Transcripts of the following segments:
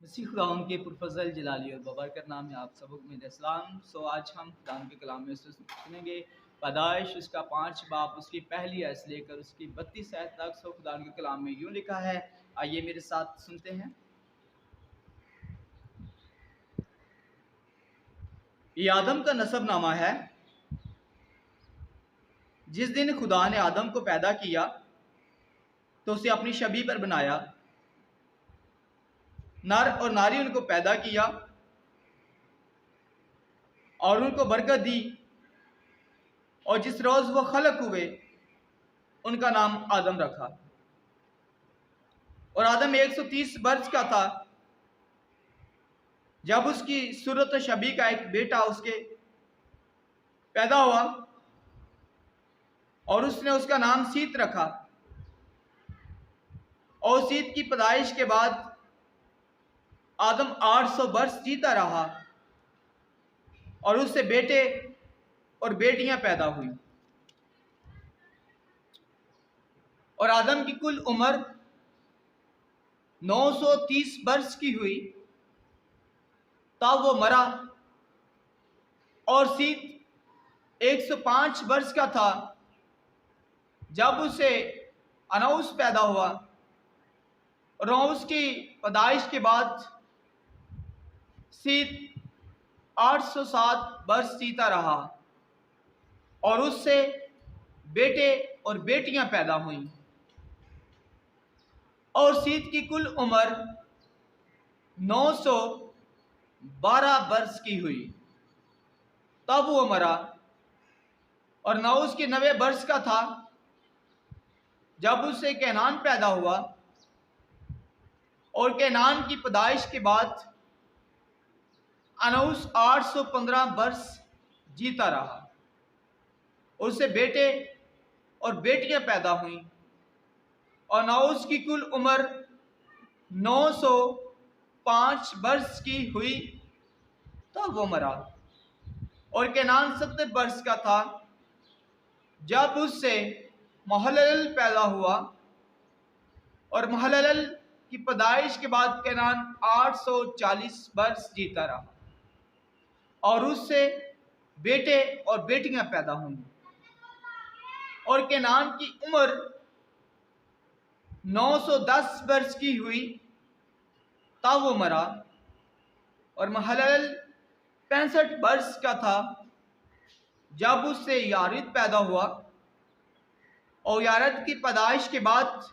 मसीह खुदावंद के पुरफज़ल जलाली और बबरकत नाम में आप सबको मेरा सलाम। आज हम खुदावंद के कलाम में सुनेंगे पैदाइश उसका 5 बाब उसकी पहली आयत से लेकर उसकी 32 आयत तक। खुदावंद के कलाम में यूँ लिखा है, आइए मेरे साथ सुनते हैं। ये आदम का नसबनामा है। जिस दिन खुदा ने आदम को पैदा किया तो उसे अपनी शबीह पर बनाया, नर और नारी उनको पैदा किया और उनको बरकत दी। और जिस रोज़ वो खलक हुए उनका नाम आदम रखा। और आदम 130 वर्ष का था जब उसकी सूरत और शबीह का एक बेटा उसके पैदा हुआ और उसने उसका नाम सीत रखा। और सीत की पैदाइश के बाद आदम 800 वर्ष जीता रहा और उससे बेटे और बेटियां पैदा हुई। और आदम की कुल उम्र 930 वर्ष की हुई तब वो मरा। और सीत 105 वर्ष का था जब उसे अनौस पैदा हुआ। और अनौस की पैदाइश के बाद सीत 807 वर्ष जीता रहा और उससे बेटे और बेटियां पैदा हुईं। और सीत की कुल उम्र 912 वर्ष की हुई तब वो मरा। और नौस के 90 वर्ष का था जब उससे कैनान पैदा हुआ। और कैनान की पैदाइश के बाद अनौस 815 वर्ष जीता रहा। उससे बेटे और बेटियां पैदा हुईं। और नौस की कुल उम्र 905 वर्ष की हुई तब वो मरा। और कैनान 70 वर्ष का था जब उससे महलल पैदा हुआ। और महलल की पैदाइश के बाद कैनान 840 वर्ष जीता रहा और उससे बेटे और बेटियां पैदा हुईं। और कैनान की उम्र 910 वर्ष की हुई तब वो मरा। और महलल 65 वर्ष का था जब उससे यारिद पैदा हुआ। और यारिद की पैदाइश के बाद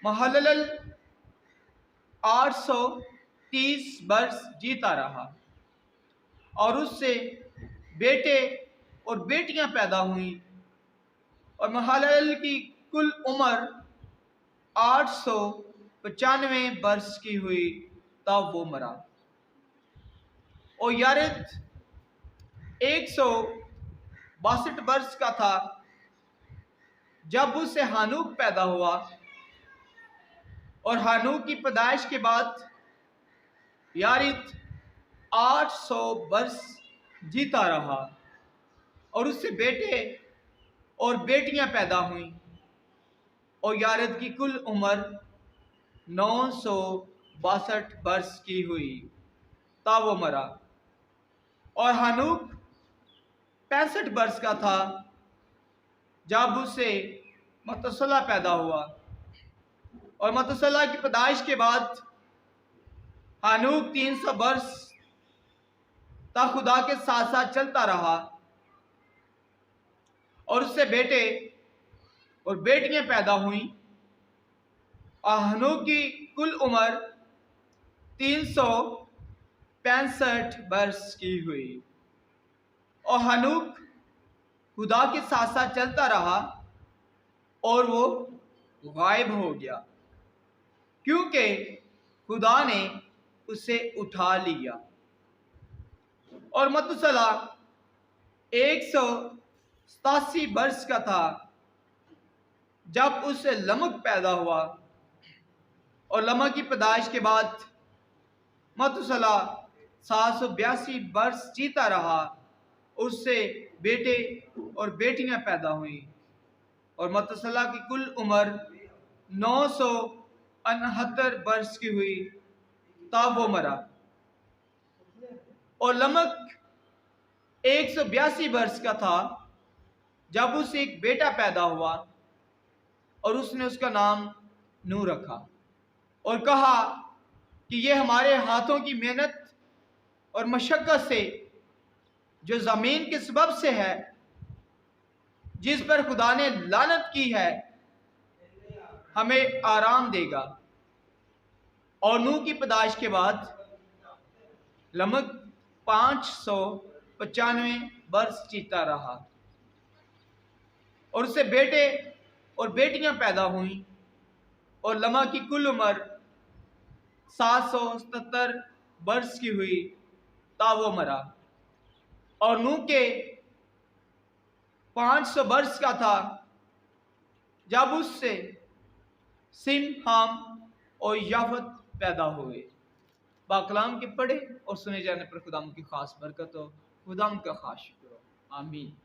महलल 830 वर्ष जीता रहा और उससे बेटे और बेटियां पैदा हुईं। और महलल की कुल उम्र 895 वर्ष की हुई तब वो मरा। और यारिद 162 वर्ष का था जब उससे हानूक पैदा हुआ। और हानूक की पैदाइश के बाद यारिद 800 वर्ष जीता रहा और उससे बेटे और बेटियां पैदा हुईं। और यारिद की कुल उम्र 962 वर्ष की हुई तब वो मरा। और हानूक 65 वर्ष का था जब उससे मतसला पैदा हुआ। और मतसला की पैदाइश के बाद हानूक 300 वर्ष तक खुदा के साथ साथ चलता रहा और उससे बेटे और बेटियां पैदा हुईं। और हानूक की कुल उम्र 365 वर्ष की हुई। और हानूक खुदा के साथ साथ चलता रहा और वो गायब हो गया क्योंकि खुदा ने उसे उठा लिया। और मतसला 187 वर्ष का था जब उससे लमक पैदा हुआ। और लमक की पैदाइश के बाद मतसला 782 वर्ष जीता रहा, उससे बेटे और बेटियां पैदा हुई। और मतसला की कुल उम्र 969 वर्ष की हुई तब वो मरा। और लमक 182 वर्ष का था जब उसे एक बेटा पैदा हुआ और उसने उसका नाम नूह रखा और कहा कि ये हमारे हाथों की मेहनत और मशक्कत से जो ज़मीन के सबब से है, जिस पर खुदा ने लानत की है, हमें आराम देगा। और नूह की पैदाइश के बाद लमक 595 वर्ष जीता रहा और उससे बेटे और बेटियां पैदा हुई और लमा की कुल उम्र 777 वर्ष की हुई तब वो मरा। और नूह के 500 वर्ष का था जब उससे सिम, हाम और याफत पैदा हुए। बाकलाम के पढ़े और सुने जाने पर खुदाम की खास बरकत हो। खुदाम का खास शुक्र हो। आमीन।